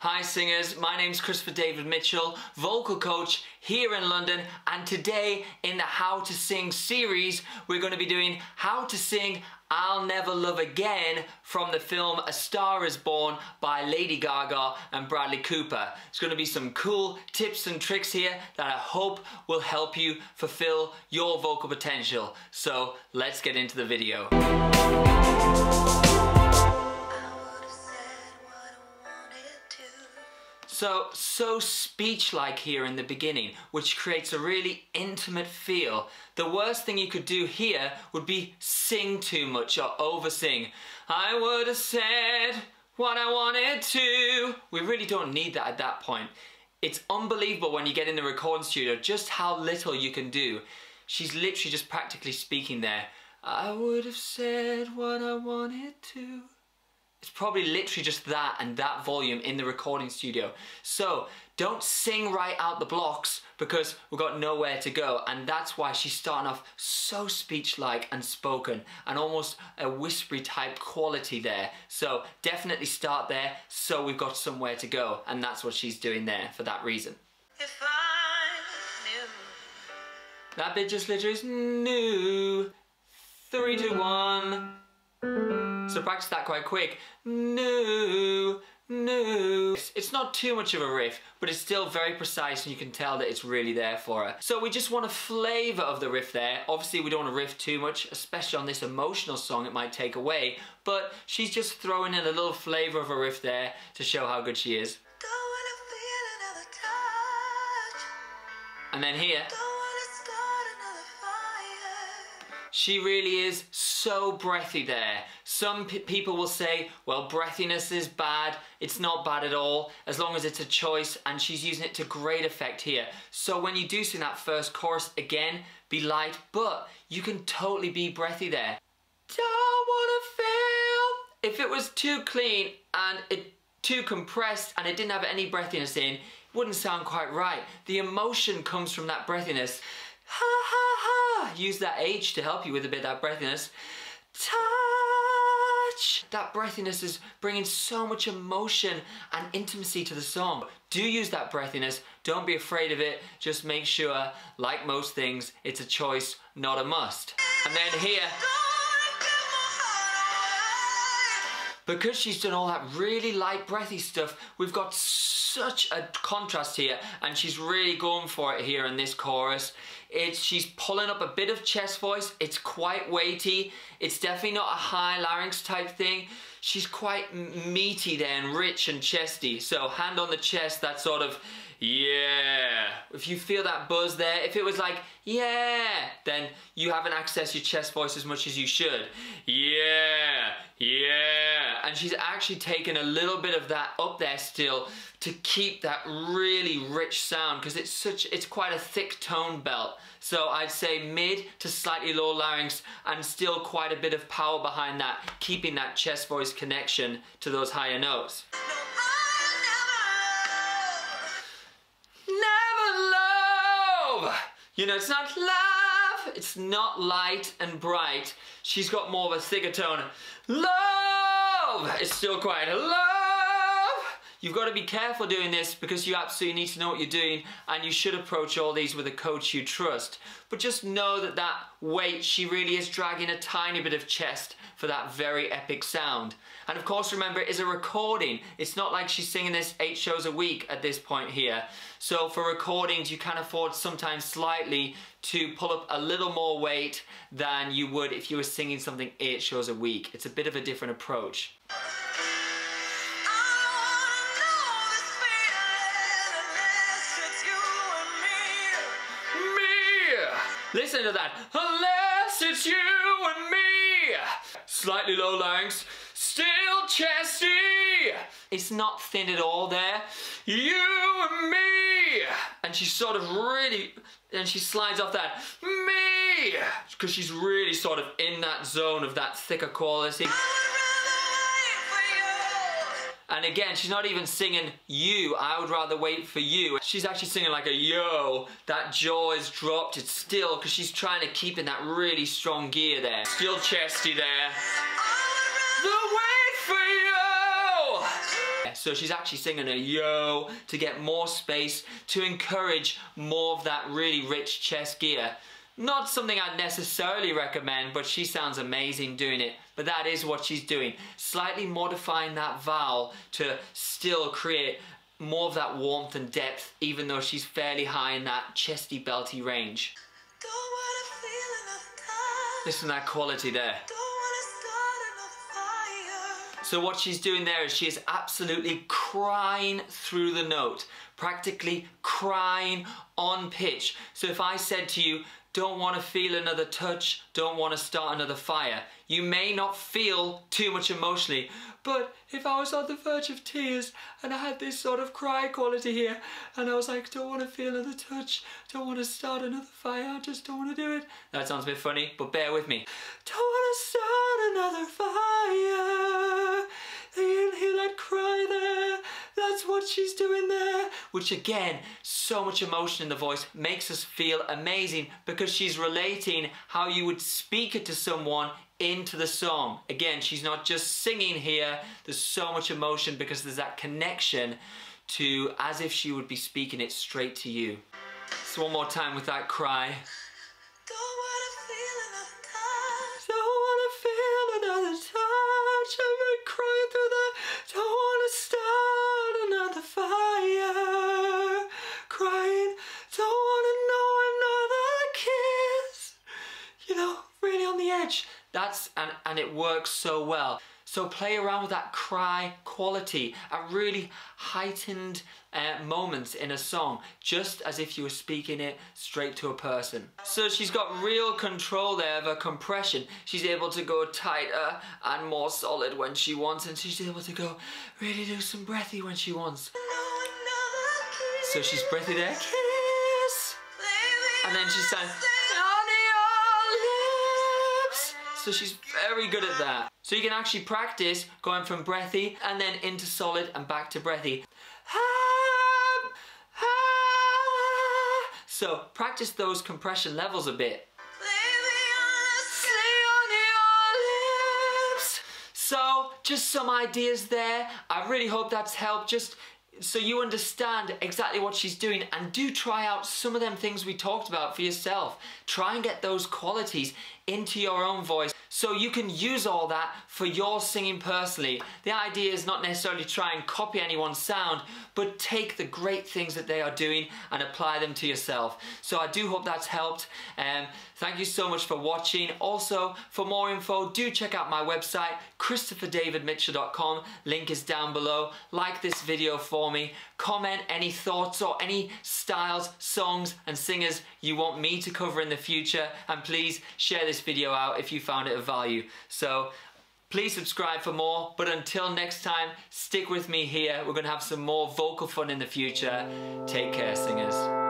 Hi singers, my name's Christopher David Mitchell, vocal coach here in London, and today in the How to Sing series we're going to be doing how to sing I'll Never Love Again from the film A Star Is Born by Lady Gaga and Bradley Cooper. There's going to be some cool tips and tricks here that I hope will help you fulfill your vocal potential. So let's get into the video. So speech-like here in the beginning, which creates a really intimate feel. The worst thing you could do here would be sing too much or over-sing. I would have said what I wanted to. We really don't need that at that point. It's unbelievable when you get in the recording studio just how little you can do. She's literally just practically speaking there. I would have said what I wanted to. It's probably literally just that and that volume in the recording studio. So don't sing right out the blocks because we've got nowhere to go, and that's why she's starting off so speech-like and spoken and almost a whispery type quality there. So definitely start there so we've got somewhere to go, and that's what she's doing there for that reason. If I knew. That bit just literally is new. 3, 2, 1. So practice that quite quick. No, no. It's not too much of a riff, but it's still very precise and you can tell that it's really there for her. So we just want a flavour of the riff there. Obviously we don't want to riff too much, especially on this emotional song, it might take away. But she's just throwing in a little flavour of a riff there to show how good she is. And then here. She really is so breathy there. Some people will say, well, breathiness is bad. It's not bad at all, as long as it's a choice, and she's using it to great effect here. So when you do sing that first chorus, again, be light, but you can totally be breathy there. Don't wanna feel. If it was too clean and too compressed and it didn't have any breathiness in, it wouldn't sound quite right. The emotion comes from that breathiness. Ha ha ha! Use that H to help you with a bit of that breathiness. Touch! That breathiness is bringing so much emotion and intimacy to the song. Do use that breathiness. Don't be afraid of it. Just make sure, like most things, it's a choice, not a must. And then here, because she's done all that really light breathy stuff, we've got such a contrast here, and she's really going for it here in this chorus. She's pulling up a bit of chest voice. It's quite weighty. It's definitely not a high larynx type thing. She's quite meaty there and rich and chesty. So hand on the chest, that sort of, yeah. If you feel that buzz there, if it was like, yeah, then you haven't accessed your chest voice as much as you should. Yeah, yeah. And she's actually taken a little bit of that up there still to keep that really rich sound, because it's quite a thick tone belt. So I'd say mid to slightly low larynx and still quite a bit of power behind that, keeping that chest voice connection to those higher notes. You know, it's not love, it's not light and bright. She's got more of a thicker tone. Love! It's still quite love! You've got to be careful doing this because you absolutely need to know what you're doing, and you should approach all these with a coach you trust. But just know that that weight, she really is dragging a tiny bit of chest for that very epic sound. And of course, remember, it is a recording. It's not like she's singing this 8 shows a week at this point here. So for recordings, you can afford sometimes slightly to pull up a little more weight than you would if you were singing something 8 shows a week. It's a bit of a different approach. Listen to that. Unless it's you and me. Slightly low larynx, still chesty. It's not thin at all there. You and me. And she's sort of really, and she slides off that me, because she's really sort of in that zone of that thicker quality. And again, she's not even singing you, I would rather wait for you. She's actually singing like a yo. That jaw is dropped, it's still, because she's trying to keep in that really strong gear there. Still chesty there. The wait for you! So she's actually singing a yo to get more space, to encourage more of that really rich chest gear. Not something I'd necessarily recommend, but she sounds amazing doing it. But that is what she's doing. Slightly modifying that vowel to still create more of that warmth and depth, even though she's fairly high in that chesty belty range. Listen to that quality there. So what she's doing there is she is absolutely crying through the note, practically crying on pitch. So if I said to you, don't want to feel another touch, don't want to start another fire, you may not feel too much emotionally, but if I was on the verge of tears and I had this sort of cry quality here, and I was like, don't want to feel another touch, don't want to start another fire, I just don't want to do it. That sounds a bit funny, but bear with me. Don't want to start another fire. You can hear that cry there. That's what she's doing there. Which again, so much emotion in the voice, makes us feel amazing because she's relating how you would speak it to someone into the song. Again, she's not just singing here. There's so much emotion because there's that connection to as if she would be speaking it straight to you. So one more time with that cry. And it works so well. So play around with that cry quality at really heightened moments in a song, just as if you were speaking it straight to a person. So she's got real control there of her compression. She's able to go tighter and more solid when she wants, and she's able to go really do some breathy when she wants. So she's breathy there, kiss, and then she's saying, so she's very good at that. So you can actually practice going from breathy and then into solid and back to breathy. So practice those compression levels a bit. So just some ideas there. I really hope that's helped, just so you understand exactly what she's doing, and do try out some of them things we talked about for yourself. Try and get those qualities into your own voice so you can use all that for your singing personally. The idea is not necessarily try and copy anyone's sound, but take the great things that they are doing and apply them to yourself. So I do hope that's helped. Thank you so much for watching. Also, for more info, do check out my website, ChristopherDavidMitchell.com. Link is down below. Like this video for me. Comment any thoughts or any styles, songs and singers you want me to cover in the future, and please share this video out if you found it of value. So please subscribe for more, but until next time, stick with me here. We're going to have some more vocal fun in the future. Take care, singers.